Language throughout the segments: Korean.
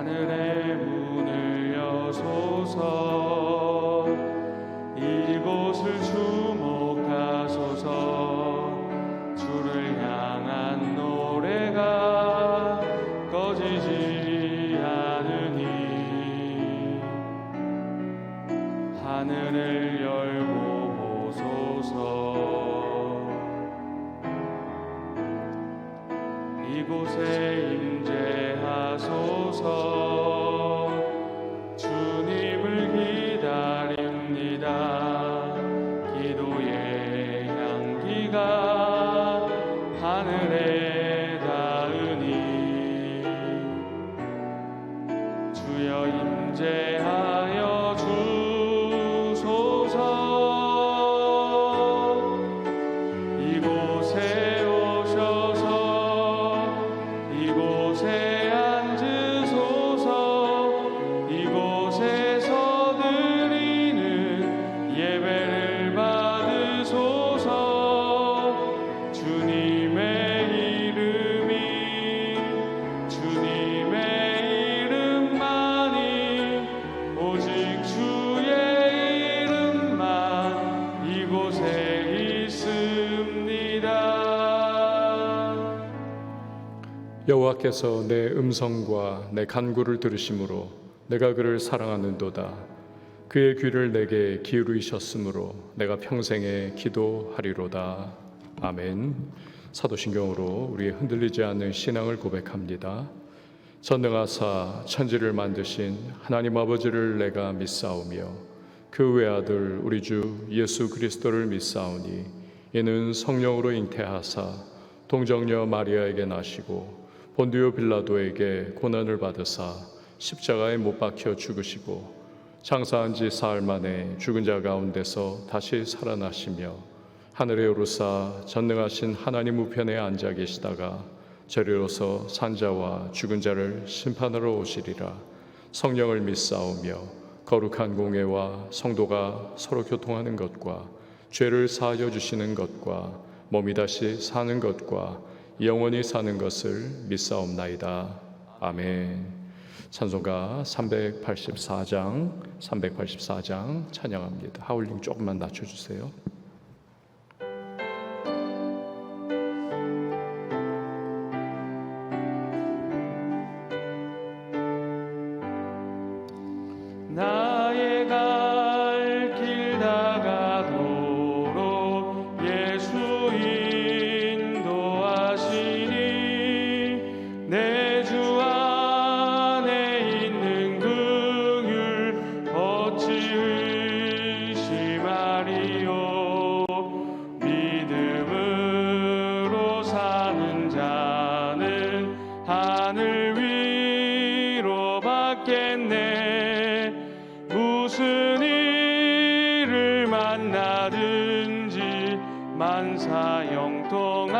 하늘의 문을 여소서. 이곳을 주목하소서. 주를 향한 노래가 꺼지지 않으니 하늘을 열고 보소서. 이곳에 임재하소서. 주님을 기다립니다. 기도의 향기가 하늘에 닿으니 주여 임재하여 주소서. 이곳에 오셔서 이곳에 앉으소서. 이곳에서 드리는 예배를 받으소서. 주님의 이름만이 오직 주의 이름만 이곳에 있습니다. 여호와께서 내 음성과 내 간구를 들으심으로 내가 그를 사랑하는도다. 그의 귀를 내게 기울이셨으므로 내가 평생에 기도하리로다. 아멘. 사도신경으로 우리의 흔들리지 않는 신앙을 고백합니다. 전능하사 천지를 만드신 하나님 아버지를 내가 믿사오며 그 외아들 우리 주 예수 그리스도를 믿사오니 이는 성령으로 잉태하사 동정녀 마리아에게 나시고 본디오 빌라도에게 고난을 받으사 십자가에 못 박혀 죽으시고 장사한 지 사흘 만에 죽은 자 가운데서 다시 살아나시며 하늘에 오르사 전능하신 하나님 우편에 앉아 계시다가 저리로서 산자와 죽은 자를 심판하러 오시리라. 성령을 믿사오며 거룩한 공회와 성도가 서로 교통하는 것과 죄를 사하여 주시는 것과 몸이 다시 사는 것과 영원히 사는 것을 믿사옵나이다. 아멘. 찬송가 384장 찬양합니다. 하울링 조금만 낮춰주세요. 나의 갈 길 다가도록 예수 인도하시니 내 주 안에 있는 긍휼 어찌 의심하리요. 믿음으로 사는 자는 하늘 위로 받겠네. 무슨 일을 만나든지 만사 형통하리라.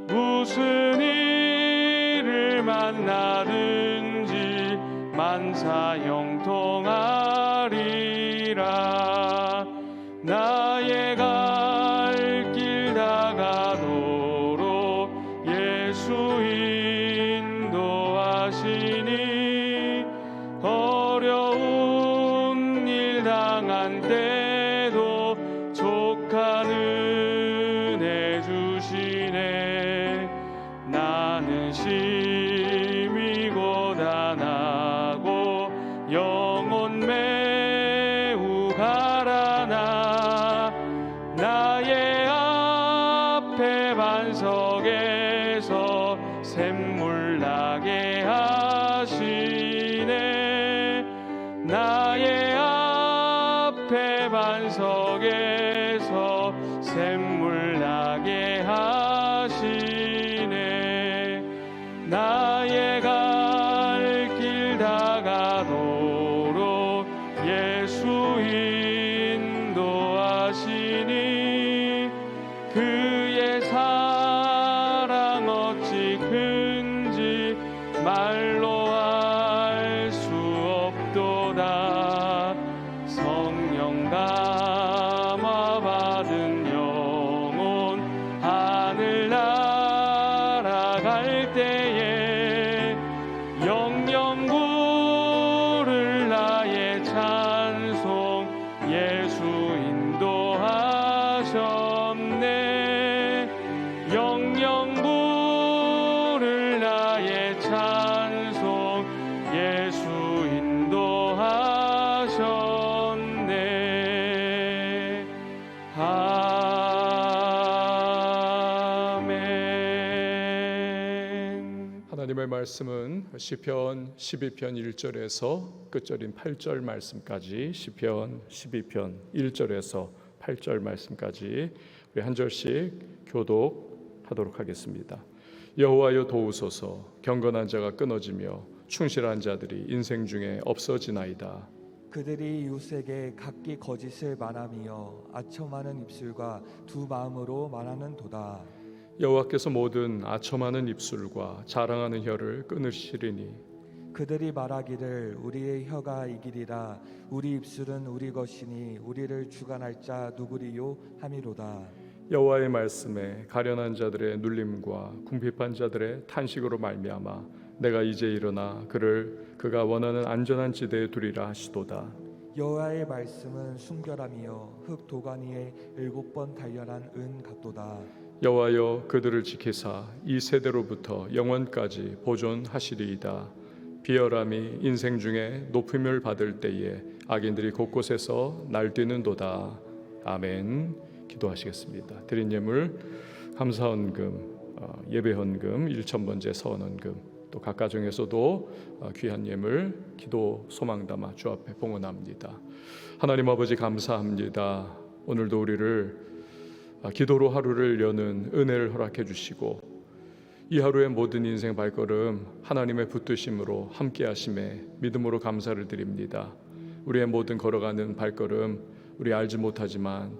무슨 일을 만나든지 만사 형통하리라. 나의 갈 길 다가도록 예수 인도하시니 어려운 일 당한 때도 족한 은혜 주시네. 나는 심히 고단하고 영혼 매우 가라나 나의 앞에 반석에서 샘물 나게 하시네. 나의 앞에 반석에서 샘물 나게 하시네. 나의 갈 길 다가도록 예수 인도하시니 그의 사랑 어찌 큰지 말로 알 수 없도다. 성령 감화 받은 영혼 하늘 날아갈 때에 하나님의 말씀은 시편 12편 1절에서 끝절인 8절 말씀까지, 시편 12편 1절에서 8절 말씀까지 우리 한 절씩 교독하도록 하겠습니다. 여호와여 도우소서. 경건한 자가 끊어지며 충실한 자들이 인생 중에 없어지나이다. 그들이 이웃에게 각기 거짓을 말하며 아첨하는 입술과 두 마음으로 말하는도다. 여호와께서 모든 아첨하는 입술과 자랑하는 혀를 끊으시리니 그들이 말하기를 우리의 혀가 이기리라. 우리 입술은 우리 것이니 우리를 주관할 자 누구리요 하미로다. 여호와의 말씀에 가련한 자들의 눌림과 궁핍한 자들의 탄식으로 말미암아 내가 이제 일어나 그가 원하는 안전한 지대에 두리라 하시도다. 여호와의 말씀은 순결하며 흙 도가니에 7번 단련한 은 같도다. 여호와여 그들을 지키사 이 세대로부터 영원까지 보존하시리이다. 비열함이 인생 중에 높임을 받을 때에 악인들이 곳곳에서 날뛰는도다. 아멘. 기도하시겠습니다. 드린 예물 감사헌금, 예배헌금, 1,000번째 서원헌금, 또 각 가정에서도 귀한 예물 기도 소망 담아 주 앞에 봉헌합니다. 하나님 아버지 감사합니다. 오늘도 우리를 기도로 하루를 여는 은혜를 허락해 주시고 이 하루의 모든 인생 발걸음 하나님의 붙드심으로 함께 하심에 믿음으로 감사를 드립니다. 우리의 모든 걸어가는 발걸음 우리 알지 못하지만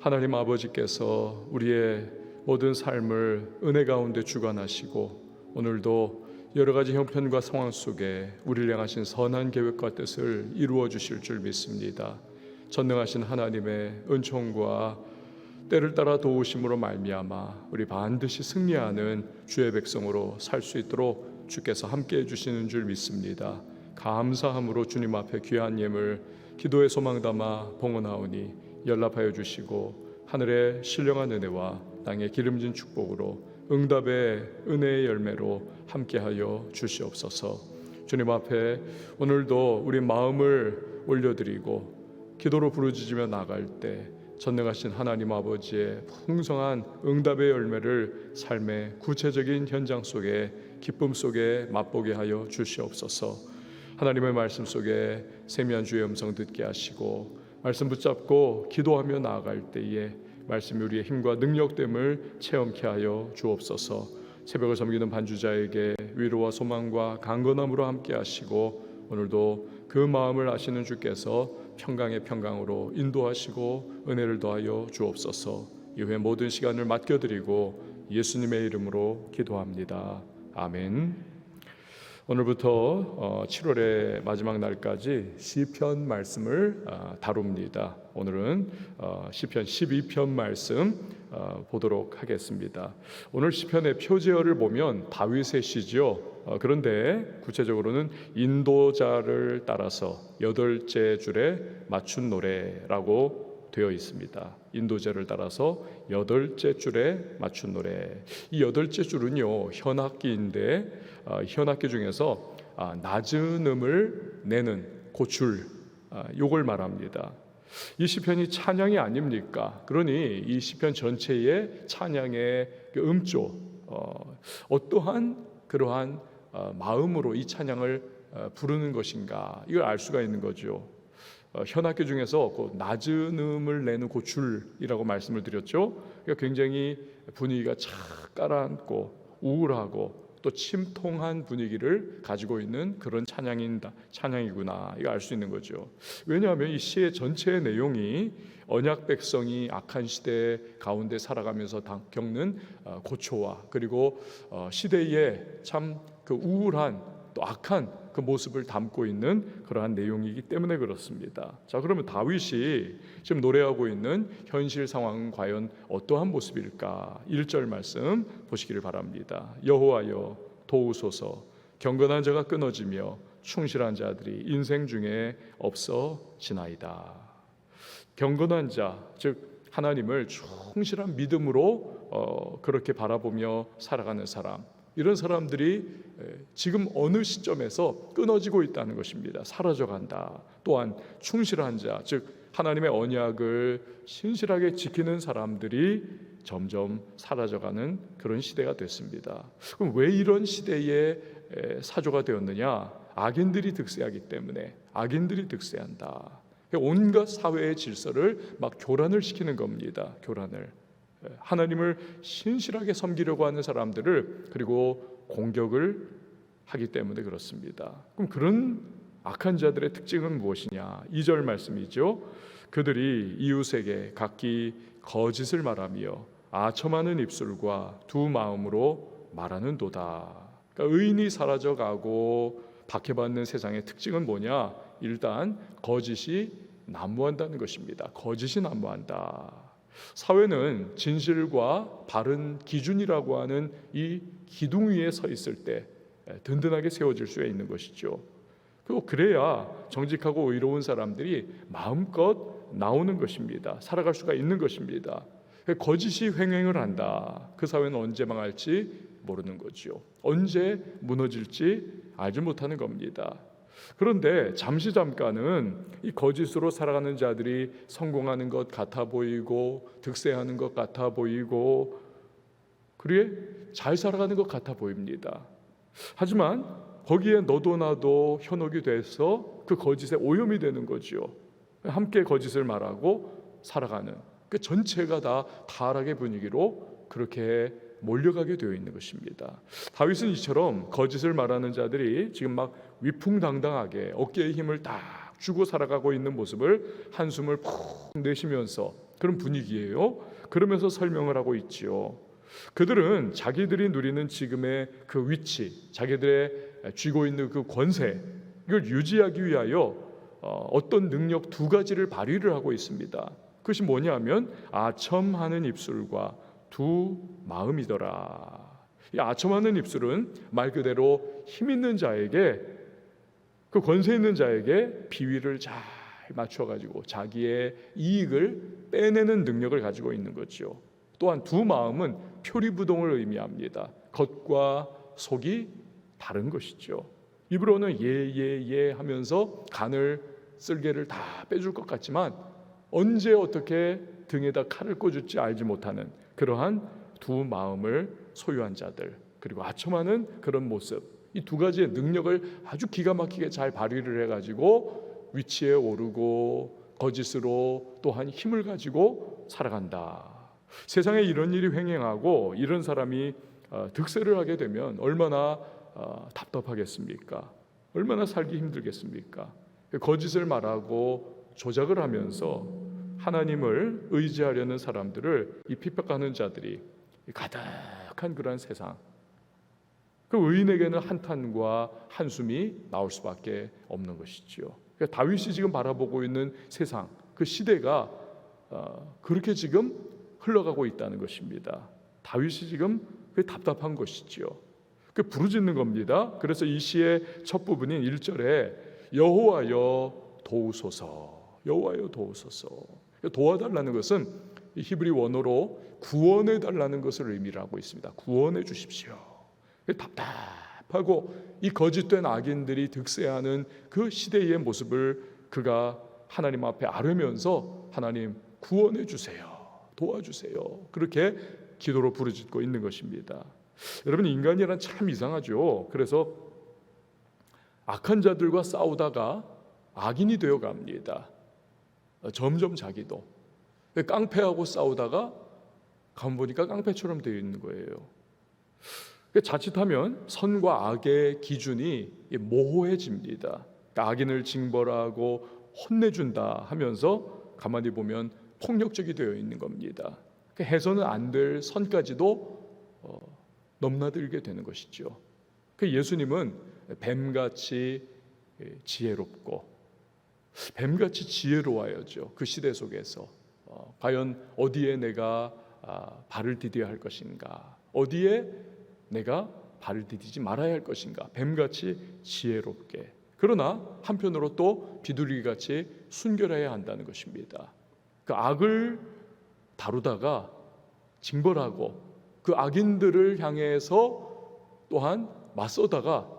하나님 아버지께서 우리의 모든 삶을 은혜 가운데 주관하시고 오늘도 여러 가지 형편과 상황 속에 우리를 향하신 선한 계획과 뜻을 이루어 주실 줄 믿습니다. 전능하신 하나님의 은총과 때를 따라 도우심으로 말미암아 우리 반드시 승리하는 주의 백성으로 살 수 있도록 주께서 함께해 주시는 줄 믿습니다. 감사함으로 주님 앞에 귀한 예물 기도의 소망 담아 봉헌하오니 연락하여 주시고 하늘의 신령한 은혜와 땅의 기름진 축복으로 응답의 은혜의 열매로 함께하여 주시옵소서. 주님 앞에 오늘도 우리 마음을 올려드리고 기도로 부르짖으며 나갈 때 전능하신 하나님 아버지의 풍성한 응답의 열매를 삶의 구체적인 현장 속에 기쁨 속에 맛보게 하여 주시옵소서. 하나님의 말씀 속에 세미한 주의 음성 듣게 하시고 말씀 붙잡고 기도하며 나아갈 때에 말씀이 우리의 힘과 능력됨을 체험케 하여 주옵소서. 새벽을 섬기는 반주자에게 위로와 소망과 강건함으로 함께 하시고 오늘도 그 마음을 아시는 주께서 평강의 평강으로 인도하시고 은혜를 더하여 주옵소서. 이후에 모든 시간을 맡겨드리고 예수님의 이름으로 기도합니다. 아멘. 오늘부터 7월의 마지막 날까지 시편 말씀을 다룹니다. 오늘은 시편 12편 말씀 보도록 하겠습니다. 오늘 시편의 표제어를 보면 다윗의 시죠. 그런데 구체적으로는 인도자를 따라서 8째 줄에 맞춘 노래라고 되어 있습니다. 인도자를 따라서 8째 줄에 맞춘 노래. 이 8째 줄은요 현악기인데 현악기 중에서 낮은 음을 내는 고출, 요걸 말합니다. 이 시편이 찬양이 아닙니까? 그러니 이 시편 전체의 찬양의 그 음조, 어떠한 그러한 마음으로 이 찬양을 부르는 것인가, 이걸 알 수가 있는 거죠. 현악기 중에서 그 낮은 음을 내는 고출이라고 말씀을 드렸죠. 그러니까 굉장히 분위기가 착 가라앉고 우울하고 또 침통한 분위기를 가지고 있는 그런 찬양이구나, 이거 알 수 있는 거죠. 왜냐하면 이 시의 전체의 내용이 언약 백성이 악한 시대 가운데 살아가면서 겪는 고초와 그리고 시대의 참 그 우울한 또 악한 그 모습을 담고 있는 그러한 내용이기 때문에 그렇습니다. 자, 그러면 다윗이 지금 노래하고 있는 현실 상황은 과연 어떠한 모습일까? 1절 말씀 보시기를 바랍니다. 여호와여 도우소서. 경건한 자가 끊어지며 충실한 자들이 인생 중에 없어지나이다. 경건한 자, 즉 하나님을 충실한 믿음으로 그렇게 바라보며 살아가는 사람, 이런 사람들이 지금 어느 시점에서 끊어지고 있다는 것입니다. 사라져간다. 또한 충실한 자, 즉 하나님의 언약을 신실하게 지키는 사람들이 점점 사라져가는 그런 시대가 됐습니다. 그럼 왜 이런 시대에 사조가 되었느냐? 악인들이 득세하기 때문에. 악인들이 득세한다. 온갖 사회의 질서를 막 교란을 시키는 겁니다. 교란을. 하나님을 신실하게 섬기려고 하는 사람들을 그리고 공격을 하기 때문에 그렇습니다. 그럼 그런 악한 자들의 특징은 무엇이냐? 2절 말씀이죠. 그들이 이웃에게 각기 거짓을 말하며 아첨하는 입술과 두 마음으로 말하는도다. 그러니까 의인이 사라져가고 박해받는 세상의 특징은 뭐냐? 일단 거짓이 난무한다는 것입니다. 거짓이 난무한다. 사회는 진실과 바른 기준이라고 하는 이 기둥 위에 서 있을 때 든든하게 세워질 수 있는 것이죠. 그리고 그래야 정직하고 의로운 사람들이 마음껏 나오는 것입니다. 살아갈 수가 있는 것입니다. 거짓이 횡행을 한다. 그 사회는 언제 망할지 모르는 거죠. 언제 무너질지 알지 못하는 겁니다. 그런데 잠깐은 이 거짓으로 살아가는 자들이 성공하는 것 같아 보이고 득세하는 것 같아 보이고 그래 잘 살아가는 것 같아 보입니다. 하지만 거기에 너도 나도 현혹이 돼서 그 거짓에 오염이 되는 거죠. 함께 거짓을 말하고 살아가는 그 전체가 다 타락의 분위기로 그렇게 몰려가게 되어 있는 것입니다. 다윗은 이처럼 거짓을 말하는 자들이 지금 막 위풍당당하게 어깨에 힘을 딱 주고 살아가고 있는 모습을 한숨을 푹 내쉬면서 그런 분위기예요. 그러면서 설명을 하고 있지요. 그들은 자기들이 누리는 지금의 그 위치, 자기들의 쥐고 있는 그 권세 이걸 유지하기 위하여 어떤 능력 두 가지를 발휘를 하고 있습니다. 그것이 뭐냐면 아첨하는 입술과 두 마음이더라. 이 아첨하는 입술은 말 그대로 힘 있는 자에게 그 권세 있는 자에게 비위를 잘 맞춰 가지고 자기의 이익을 빼내는 능력을 가지고 있는 거죠. 또한 두 마음은 표리부동을 의미합니다. 겉과 속이 다른 것이죠. 입으로는 예 하면서 간을 쓸개를 다 빼줄 것 같지만 언제 어떻게 등에다 칼을 꽂을지 알지 못하는 그러한 두 마음을 소유한 자들 그리고 아첨하는 그런 모습 이 두 가지의 능력을 아주 기가 막히게 잘 발휘를 해가지고 위치에 오르고 거짓으로 또한 힘을 가지고 살아간다. 세상에 이런 일이 횡행하고 이런 사람이 득세를 하게 되면 얼마나 답답하겠습니까? 얼마나 살기 힘들겠습니까? 거짓을 말하고 조작을 하면서 하나님을 의지하려는 사람들을 이 핍박하는 자들이 가득한 그러한 세상 그 의인에게는 한탄과 한숨이 나올 수밖에 없는 것이죠. 그러니까 다윗이 지금 바라보고 있는 세상 그 시대가 그렇게 지금 흘러가고 있다는 것입니다. 다윗이 지금 답답한 것이죠. 그 부르짖는 겁니다. 그래서 이 시의 첫 부분인 1절에 여호와여 도우소서 여호와여 도우소서 도와달라는 것은 히브리 원어로 구원해 달라는 것을 의미를 하고 있습니다. 구원해 주십시오. 답답하고 이 거짓된 악인들이 득세하는 그 시대의 모습을 그가 하나님 앞에 아뢰면서 하나님 구원해 주세요. 도와주세요. 그렇게 기도로 부르짖고 있는 것입니다. 여러분 인간이란 참 이상하죠. 그래서 악한 자들과 싸우다가 악인이 되어 갑니다. 점점 자기도 깡패하고 싸우다가 가만 보니까 깡패처럼 되어 있는 거예요. 자칫하면 선과 악의 기준이 모호해집니다. 악인을 징벌하고 혼내준다 하면서 가만히 보면 폭력적이 되어 있는 겁니다. 해서는 안 될 선까지도 넘나들게 되는 것이죠. 예수님은 뱀같이 지혜롭고 뱀같이 지혜로워야죠. 그 시대 속에서 과연 어디에 내가 발을 디뎌야 할 것인가, 어디에 내가 발을 디디지 말아야 할 것인가, 뱀같이 지혜롭게 그러나 한편으로 또 비둘기같이 순결해야 한다는 것입니다. 그 악을 다루다가 징벌하고 그 악인들을 향해서 또한 맞서다가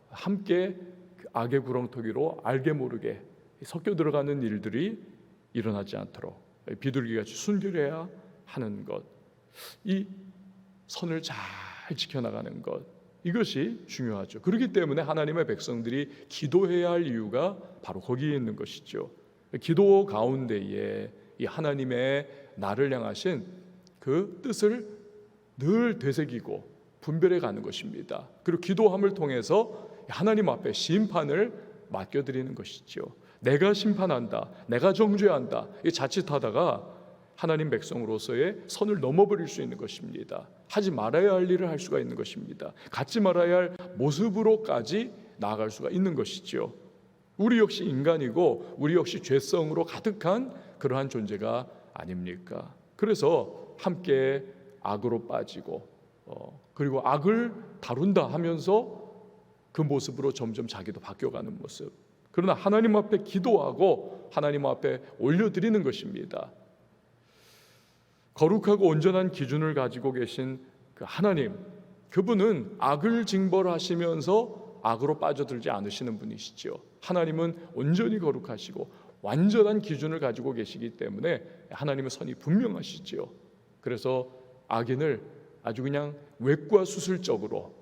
함께 그 악의 구렁텅이로 알게 모르게 섞여 들어가는 일들이 일어나지 않도록 비둘기같이 순결해야 하는 것. 이 선을 잘 지켜나가는 것, 이것이 중요하죠. 그렇기 때문에 하나님의 백성들이 기도해야 할 이유가 바로 거기에 있는 것이죠. 기도 가운데에 이 하나님의 나를 향하신 그 뜻을 늘 되새기고 분별해 가는 것입니다. 그리고 기도함을 통해서 하나님 앞에 심판을 맡겨드리는 것이죠. 내가 심판한다, 내가 정죄한다, 이 자칫하다가 하나님 백성으로서의 선을 넘어버릴 수 있는 것입니다. 하지 말아야 할 일을 할 수가 있는 것입니다. 갖지 말아야 할 모습으로까지 나아갈 수가 있는 것이죠. 우리 역시 인간이고 우리 역시 죄성으로 가득한 그러한 존재가 아닙니까? 그래서 함께 악으로 빠지고 그리고 악을 다룬다 하면서 그 모습으로 점점 자기도 바뀌어가는 모습. 그러나 하나님 앞에 기도하고 하나님 앞에 올려드리는 것입니다. 거룩하고 온전한 기준을 가지고 계신 그 하나님, 그분은 악을 징벌하시면서 악으로 빠져들지 않으시는 분이시죠. 하나님은 온전히 거룩하시고 완전한 기준을 가지고 계시기 때문에 하나님의 선이 분명하시죠. 그래서 악인을 아주 그냥 외과 수술적으로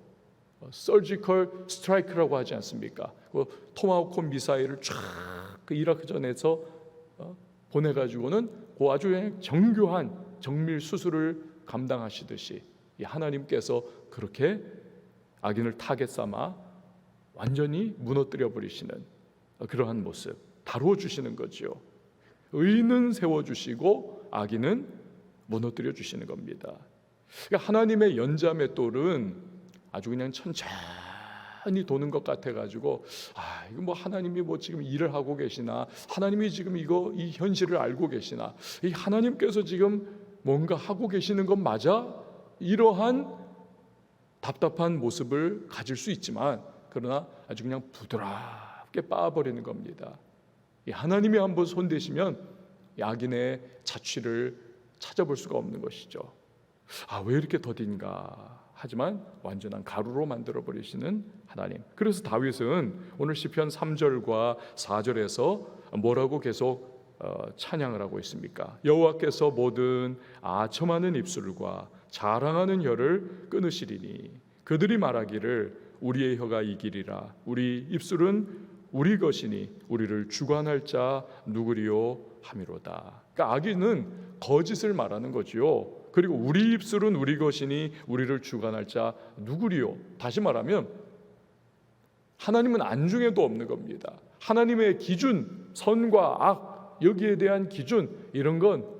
서지컬 스트라이크라고 하지 않습니까? 그 토마호크 미사일을 쫙 그 이라크전에서 보내가지고는 그 아주 그냥 정교한 정밀 수술을 감당하시듯이 이 하나님께서 그렇게 악인을 타겟 삼아 완전히 무너뜨려 버리시는 그러한 모습 다루어 주시는 거죠. 의인은 세워 주시고 악인은 무너뜨려 주시는 겁니다. 그러니까 하나님의 연자맷돌은 아주 그냥 천천히 도는 것 같아 가지고 이거 뭐 하나님이 뭐 지금 일을 하고 계시나, 하나님이 지금 이 현실을 알고 계시나, 이 하나님께서 지금 뭔가 하고 계시는 건 맞아? 이러한 답답한 모습을 가질 수 있지만 그러나 아주 그냥 부드럽게 빻아버리는 겁니다. 이 하나님이 한번 손대시면 악인의 자취를 찾아볼 수가 없는 것이죠. 왜 이렇게 더딘가? 하지만 완전한 가루로 만들어버리시는 하나님. 그래서 다윗은 오늘 시편 3절과 4절에서 뭐라고 계속 찬양을 하고 있습니까? 여호와께서 모든 아첨하는 입술과 자랑하는 혀를 끊으시리니 그들이 말하기를 우리의 혀가 이기리라. 우리 입술은 우리 것이니 우리를 주관할 자 누구리요 함이로다. 그러니까 악인은 거짓을 말하는 거지요. 그리고 우리 입술은 우리 것이니 우리를 주관할 자 누구리요. 다시 말하면 하나님은 안중에도 없는 겁니다. 하나님의 기준, 선과 악, 여기에 대한 기준, 이런 건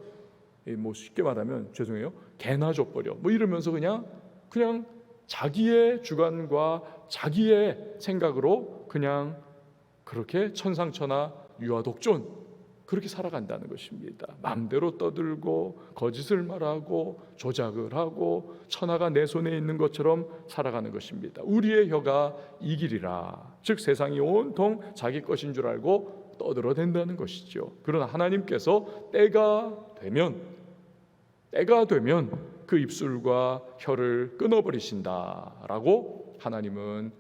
뭐 쉽게 말하면 죄송해요, 개나 줘버려 뭐 이러면서 그냥 자기의 주관과 자기의 생각으로 그냥 그렇게 천상천하 유아독존 그렇게 살아간다는 것입니다. 마음대로 떠들고 거짓을 말하고 조작을 하고 천하가 내 손에 있는 것처럼 살아가는 것입니다. 우리의 혀가 이기리라. 즉 세상이 온통 자기 것인 줄 알고 떠들어댄다는 것이죠. 그러나 하나님께서 때가 되면 그 입술과 혀를 끊어버리신다라고 하나님은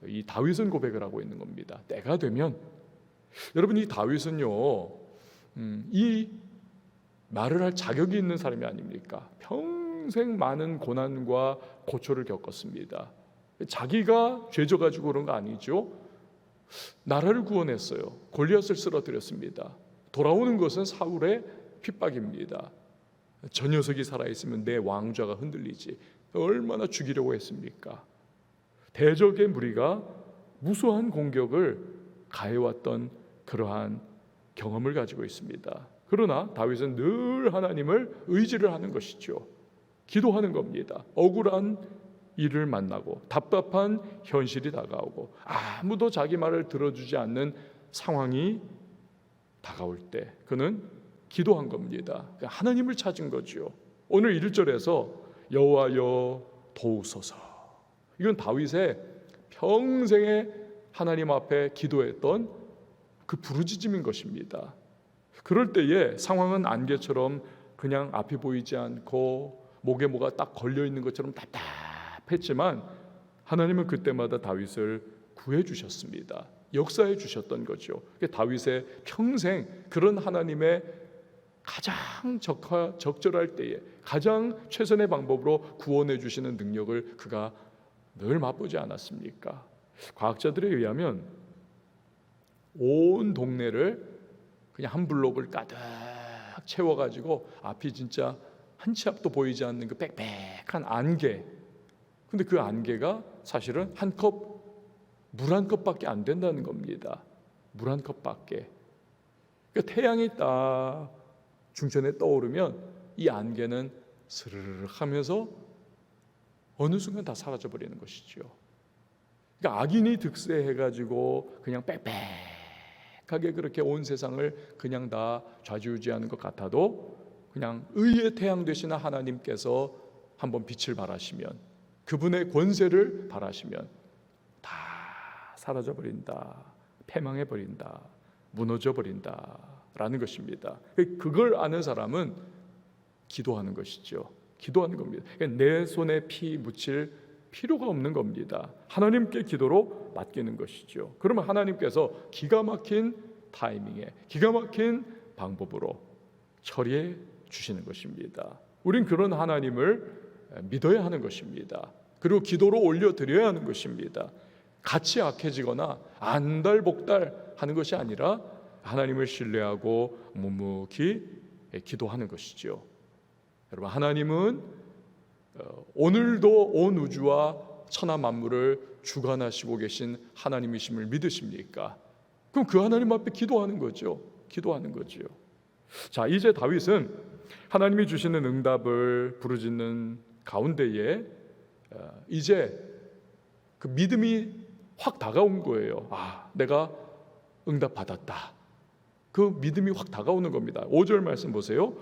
이 다윗은 고백을 하고 있는 겁니다. 때가 되면. 여러분, 이 다윗은요 이 말을 할 자격이 있는 사람이 아닙니까? 평생 많은 고난과 고초를 겪었습니다. 자기가 죄져가지고 그런 거 아니죠. 나라를 구원했어요. 골리앗을 쓰러뜨렸습니다. 돌아오는 것은 사울의 핍박입니다. 저 녀석이 살아있으면 내 왕좌가 흔들리지. 얼마나 죽이려고 했습니까? 대적의 무리가 무수한 공격을 가해왔던 그러한 경험을 가지고 있습니다. 그러나 다윗은 늘 하나님을 의지를 하는 것이죠. 기도하는 겁니다. 억울한 일을 만나고 답답한 현실이 다가오고 아무도 자기 말을 들어주지 않는 상황이 다가올 때 그는 기도한 겁니다. 하나님을 찾은 거죠. 오늘 1절에서 여호와여 도우소서, 이건 다윗의 평생에 하나님 앞에 기도했던 그 부르짖음인 것입니다. 그럴 때에 상황은 안개처럼 그냥 앞이 보이지 않고 목에 뭐가 딱 걸려있는 것처럼 답답했지만 하나님은 그때마다 다윗을 구해 주셨습니다. 역사해 주셨던 거죠. 다윗의 평생 그런 하나님의 가장 적절할 때에 가장 최선의 방법으로 구원해 주시는 능력을 그가 늘 맛보지 않았습니까? 과학자들에 의하면 온 동네를 그냥 한 블록을 가득 채워가지고 앞이 진짜 한 치 앞도 보이지 않는 그 빽빽한 안개, 근데 그 안개가 사실은 물 한 컵밖에 안 된다는 겁니다. 물 한 컵밖에. 그러니까 태양이 딱 중천에 떠오르면 이 안개는 스르르 하면서 어느 순간 다 사라져 버리는 것이죠. 그러니까 악인이 득세해가지고 그냥 빽빽하게 그렇게 온 세상을 그냥 다 좌지우지하는 것 같아도 그냥 의의 태양 되시는 하나님께서 한번 빛을 발하시면, 그분의 권세를 발하시면 다 사라져 버린다, 패망해 버린다, 무너져 버린다 라는 것입니다. 그걸 아는 사람은 기도하는 것이죠. 기도하는 겁니다. 내 손에 피 묻힐 필요가 없는 겁니다. 하나님께 기도로 맡기는 것이죠. 그러면 하나님께서 기가 막힌 타이밍에 기가 막힌 방법으로 처리해 주시는 것입니다. 우린 그런 하나님을 믿어야 하는 것입니다. 그리고 기도로 올려드려야 하는 것입니다. 같이 악해지거나 안달복달 하는 것이 아니라 하나님을 신뢰하고 묵묵히 기도하는 것이죠. 여러분, 하나님은 오늘도 온 우주와 천하 만물을 주관하시고 계신 하나님이심을 믿으십니까? 그럼 그 하나님 앞에 기도하는 거죠. 기도하는 거죠. 자, 이제 다윗은 하나님이 주시는 응답을 부르짖는 가운데에 이제 그 믿음이 확 다가온 거예요. 아, 내가 응답 받았다. 그 믿음이 확 다가오는 겁니다. 5절 말씀 보세요.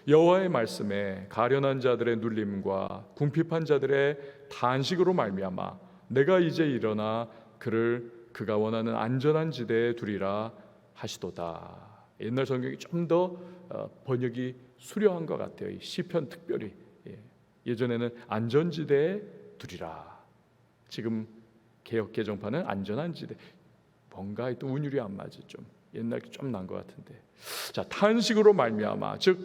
여호와의 말씀에 가련한 자들의 눌림과 궁핍한 자들의 탄식으로 말미암아 내가 이제 일어나 그가 원하는 안전한 지대에 두리라 하시도다. 옛날 성경이 좀 더 번역이 수려한 것 같아요. 이 시편 특별히 예전에는 안전지대에 두리라. 지금 개역 개정판은 안전한 지대. 뭔가 또 운율이 안 맞지, 좀 옛날 좀 난 것 같은데. 자, 탄식으로 말미암아, 즉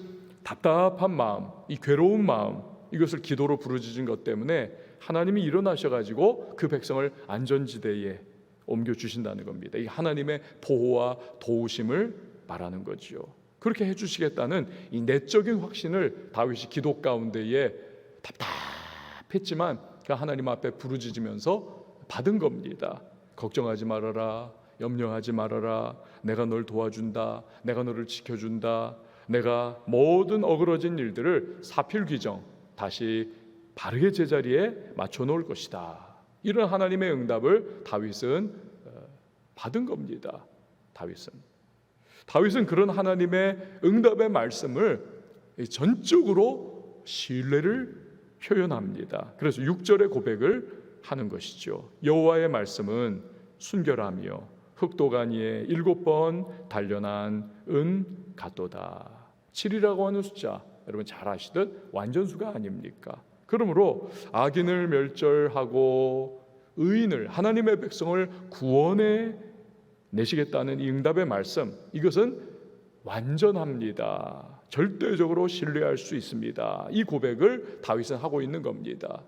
답답한 마음, 이 괴로운 마음, 이것을 기도로 부르짖은 것 때문에 하나님이 일어나셔가지고 그 백성을 안전지대에 옮겨 주신다는 겁니다. 이 하나님의 보호와 도우심을 말하는 거죠. 그렇게 해주시겠다는 이 내적인 확신을 다윗이 기도 가운데에 답답했지만 그 하나님 앞에 부르짖으면서 받은 겁니다. 걱정하지 말아라, 염려하지 말아라, 내가 널 도와준다, 내가 너를 지켜준다, 내가 모든 어그러진 일들을 사필귀정 다시 바르게 제자리에 맞춰 놓을 것이다. 이런 하나님의 응답을 다윗은 받은 겁니다. 다윗은 그런 하나님의 응답의 말씀을 전적으로 신뢰를 표현합니다. 그래서 6절의 고백을 하는 것이죠. 여호와의 말씀은 순결하며 흑도가니에 7번 단련한 은 같도다. 7이라고 하는 숫자, 여러분 잘 아시듯 완전수가 아닙니까? 그러므로 악인을 멸절하고 의인을, 하나님의 백성을 구원해 내시겠다는 이 응답의 말씀, 이것은 완전합니다. 절대적으로 신뢰할 수 있습니다. 이 고백을 다윗은 하고 있는 겁니다.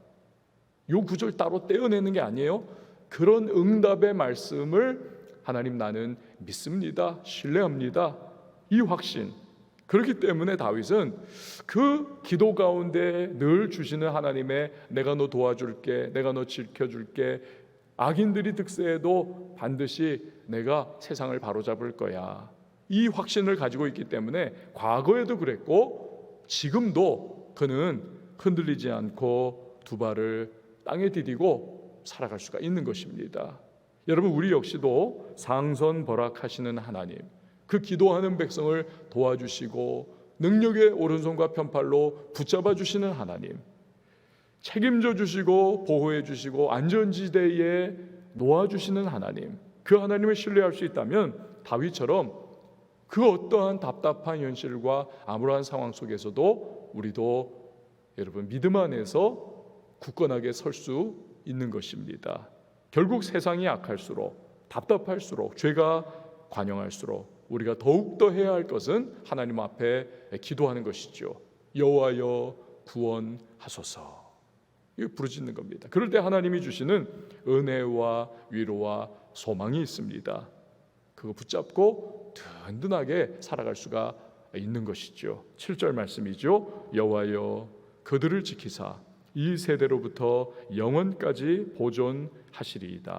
이 구절 따로 떼어내는 게 아니에요. 그런 응답의 말씀을 하나님 나는 믿습니다, 신뢰합니다, 이 확신. 그렇기 때문에 다윗은 그 기도 가운데 늘 주시는 하나님의 내가 너 도와줄게, 내가 너 지켜줄게, 악인들이 득세해도 반드시 내가 세상을 바로잡을 거야, 이 확신을 가지고 있기 때문에 과거에도 그랬고 지금도 그는 흔들리지 않고 두 발을 땅에 디디고 살아갈 수가 있는 것입니다. 여러분, 우리 역시도 상선벌악하시는 하나님, 그 기도하는 백성을 도와주시고 능력의 오른손과 편팔로 붙잡아 주시는 하나님, 책임져 주시고 보호해 주시고 안전지대에 놓아주시는 하나님, 그 하나님을 신뢰할 수 있다면 다윗처럼 그 어떠한 답답한 현실과 암울한 상황 속에서도 우리도 여러분 믿음 안에서 굳건하게 설 수 있는 것입니다. 결국 세상이 악할수록, 답답할수록, 죄가 관영할수록 우리가 더욱더 해야 할 것은 하나님 앞에 기도하는 것이죠. 여호와여 구원하소서. 이거 부르짖는 겁니다. 그럴 때 하나님이 주시는 은혜와 위로와 소망이 있습니다. 그거 붙잡고 든든하게 살아갈 수가 있는 것이죠. 7절 말씀이죠. 여호와여 그들을 지키사 이 세대로부터 영원까지 보존하시리이다.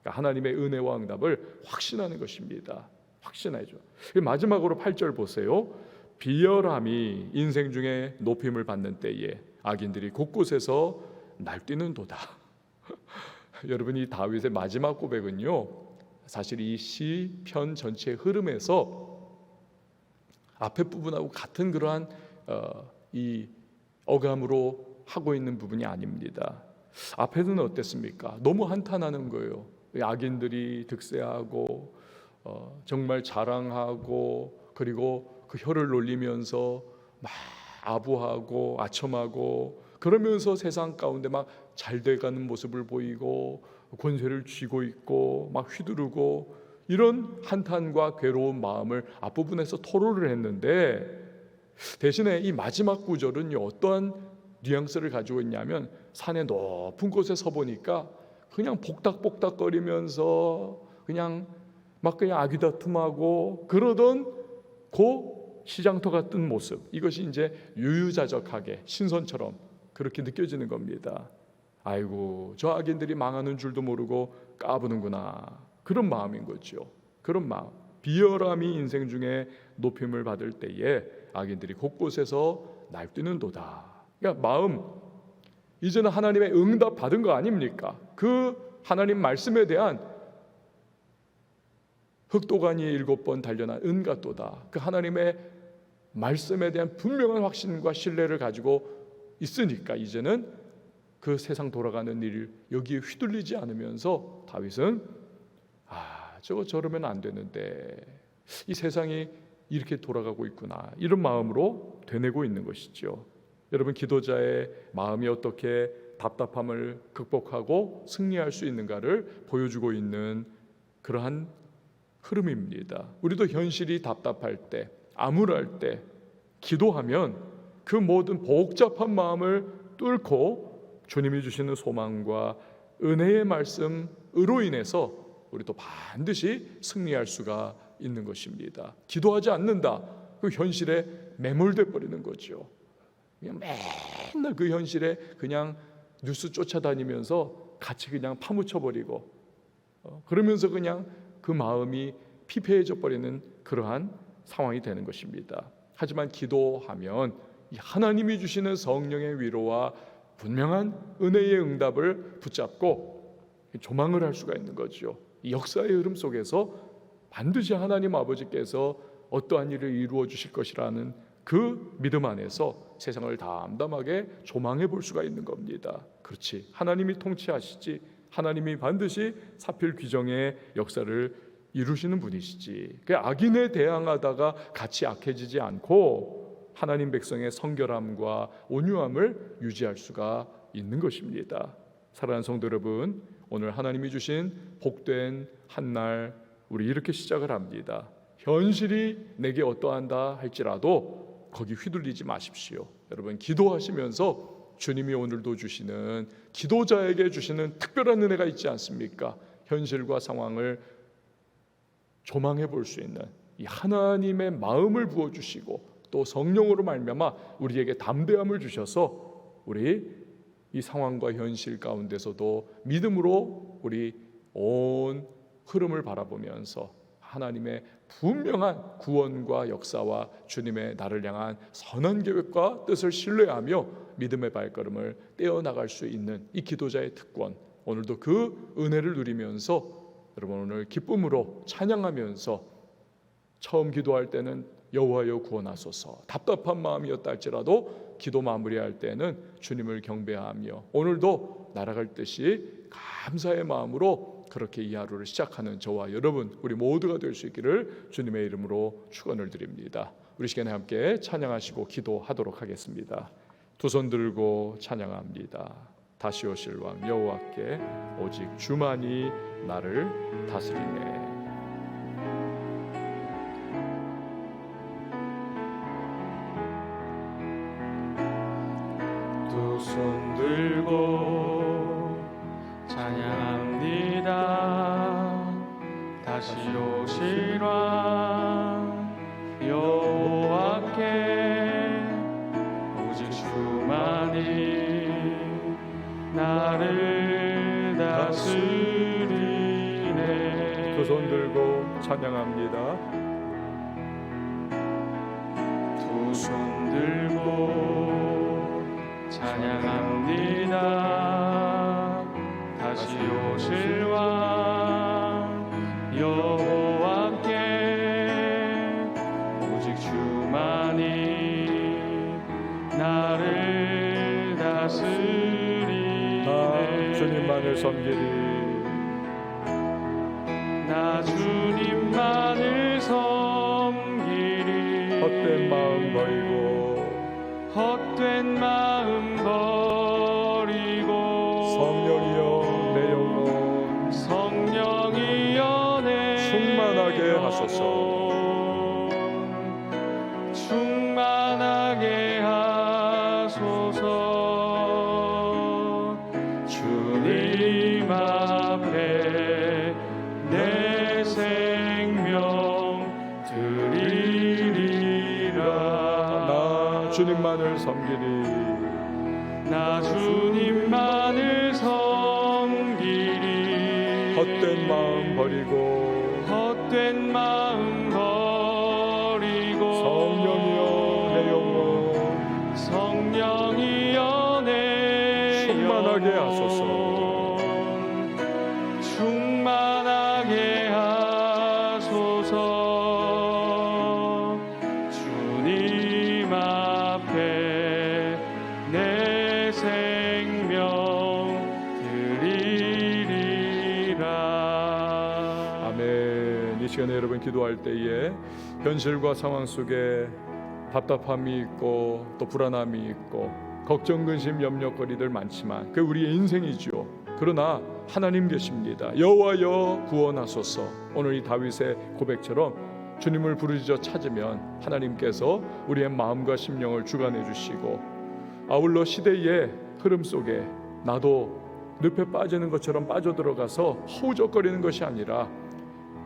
그러니까 하나님의 은혜와 응답을 확신하는 것입니다. 확신하죠. 마지막으로 8절 보세요. 비열함이 인생 중에 높임을 받는 때에 악인들이 곳곳에서 날뛰는도다. 여러분, 이 다윗의 마지막 고백은요, 사실 이 시편 전체의 흐름에서 앞에 부분하고 같은 그러한 이 어감으로 하고 있는 부분이 아닙니다. 앞에는 어땠습니까? 너무 한탄하는 거예요. 악인들이 득세하고 정말 자랑하고, 그리고 그 혀를 놀리면서 막 아부하고 아첨하고, 그러면서 세상 가운데 막 잘 돼가는 모습을 보이고 권세를 쥐고 있고 막 휘두르고, 이런 한탄과 괴로운 마음을 앞부분에서 토로를 했는데, 대신에 이 마지막 구절은 어떠한 뉘앙스를 가지고 있냐면, 산의 높은 곳에 서 보니까 그냥 복닥복닥거리면서 그냥 아귀다툼하고 그러던 그 시장터 같은 모습, 이것이 이제 유유자적하게 신선처럼 그렇게 느껴지는 겁니다. 아이고, 저 악인들이 망하는 줄도 모르고 까부는구나, 그런 마음인 거죠. 그런 마음. 비열함이 인생 중에 높임을 받을 때에 악인들이 곳곳에서 날뛰는도다. 그러니까 마음, 이제는 하나님의 응답 받은 거 아닙니까? 그 하나님 말씀에 대한 흑도가니 7번 단련한 은갓도다. 그 하나님의 말씀에 대한 분명한 확신과 신뢰를 가지고 있으니까 이제는 그 세상 돌아가는 일 여기에 휘둘리지 않으면서 다윗은 저거 저러면 안 되는데 이 세상이 이렇게 돌아가고 있구나, 이런 마음으로 되뇌고 있는 것이죠. 여러분, 기도자의 마음이 어떻게 답답함을 극복하고 승리할 수 있는가를 보여주고 있는 그러한 흐름입니다. 우리도 현실이 답답할 때, 암울할 때 기도하면 그 모든 복잡한 마음을 뚫고 주님이 주시는 소망과 은혜의 말씀으로 인해서 우리도 반드시 승리할 수가 있는 것입니다. 기도하지 않는다, 그 현실에 매몰돼 버리는 거죠. 그냥 맨날 그 현실에 그냥 뉴스 쫓아다니면서 같이 그냥 파묻혀 버리고, 그러면서 그냥 그 마음이 피폐해져 버리는 그러한 상황이 되는 것입니다. 하지만 기도하면 이 하나님이 주시는 성령의 위로와 분명한 은혜의 응답을 붙잡고 조망을 할 수가 있는 거죠. 이 역사의 흐름 속에서 반드시 하나님 아버지께서 어떠한 일을 이루어 주실 것이라는 그 믿음 안에서 세상을 담담하게 조망해 볼 수가 있는 겁니다. 그렇지, 하나님이 통치하시지, 하나님이 반드시 사필 귀정의 역사를 이루시는 분이시지. 그 악인에 대항하다가 같이 악해지지 않고 하나님 백성의 성결함과 온유함을 유지할 수가 있는 것입니다. 사랑하는 성도 여러분, 오늘 하나님이 주신 복된 한날, 우리 이렇게 시작을 합니다. 현실이 내게 어떠한다 할지라도 거기 휘둘리지 마십시오. 여러분, 기도하시면서 주님이 오늘도 주시는, 기도자에게 주시는 특별한 은혜가 있지 않습니까? 현실과 상황을 조망해 볼 수 있는 이 하나님의 마음을 부어주시고, 또 성령으로 말미암아 우리에게 담대함을 주셔서 우리 이 상황과 현실 가운데서도 믿음으로 우리 온 흐름을 바라보면서 하나님의 분명한 구원과 역사와 주님의 나를 향한 선한 계획과 뜻을 신뢰하며 믿음의 발걸음을 떼어나갈 수 있는 이 기도자의 특권, 오늘도 그 은혜를 누리면서 여러분 오늘 기쁨으로 찬양하면서, 처음 기도할 때는 여호와여 구원하소서, 답답한 마음이었다 할지라도 기도 마무리할 때는 주님을 경배하며 오늘도 날아갈 듯이 감사의 마음으로 그렇게 이 하루를 시작하는 저와 여러분, 우리 모두가 될 수 있기를 주님의 이름으로 축원을 드립니다. 우리 시간에 함께 찬양하시고 기도하도록 하겠습니다. 두 손 들고 찬양합니다. 다시 오실 왕 여호와께 오직 주만이 나를 다스리네. 들고 찬양합니다. 다시 오실 왕 여호와께 오직 주만이 나를 다스리네. 두 손 들고 찬양합니다. 두 손 들고 찬양합니다. 다시 오실 왕 여호와께 오직 주만이 나를 다스리네. 주님만을 섬기리. 나 주님만을 섬기리. 헛된 마음 버리고 헛된 마음 버리고 성령이여 내 영혼 성령이여 내 충만하게 영혼 하소서. 충만하게 하소서. 주님 앞에 내 생명 드리리라. 나 주님만을 섬기리. 나 주님만을 섬기리. 헛된 마음 버리고 헛된 마음 버리고 성령이여 내 영혼 성령이여 내 충만하게 영혼 하소서. 충만하게 하소서. 주님 앞에 내 생명 드리리라. 아멘. 이 시간에 여러분 기도할 때에 현실과 상황 속에 답답함이 있고 또 불안함이 있고 걱정, 근심, 염려거리들 많지만 그 우리의 인생이죠. 그러나 하나님 계십니다. 여호와여 구원하소서. 오늘 이 다윗의 고백처럼 주님을 부르짖어 찾으면 하나님께서 우리의 마음과 심령을 주관해 주시고, 아울러 시대의 흐름 속에 나도 늪에 빠지는 것처럼 빠져들어가서 허우적거리는 것이 아니라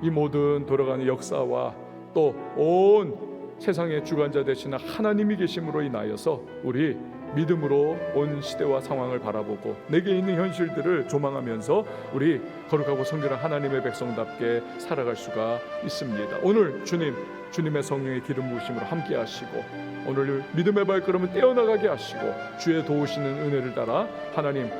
이 모든 돌아가는 역사와 또 온 세상의 주관자 되시는 하나님이 계심으로 인하여서 우리 믿음으로 온 시대와 상황을 바라보고 내게 있는 현실들을 조망하면서 우리 거룩하고 성결한 하나님의 백성답게 살아갈 수가 있습니다. 오늘 주님의 성령의 기름 부으심으로 함께 하시고 오늘 믿음의 발걸음을 떼어나가게 하시고 주의 도우시는 은혜를 따라 하나님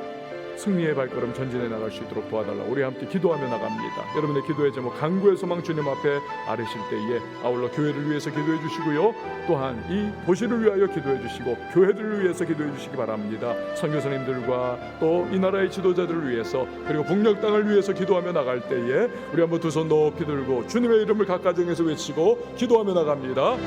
승리의 발걸음 전진해 나갈 수 있도록 도와달라. 우리 함께 기도하며 나갑니다. 여러분의 기도의 제목 간구의 소망 주님 앞에 아뢰실 때에 아울러 교회를 위해서 기도해 주시고요, 또한 이 도시를 위하여 기도해 주시고 교회들을 위해서 기도해 주시기 바랍니다. 선교사님들과 또 이 나라의 지도자들을 위해서 그리고 북녘 땅을 위해서 기도하며 나갈 때에 우리 한번 두 손 높이 들고 주님의 이름을 각 가정에서 외치고 기도하며 나갑니다.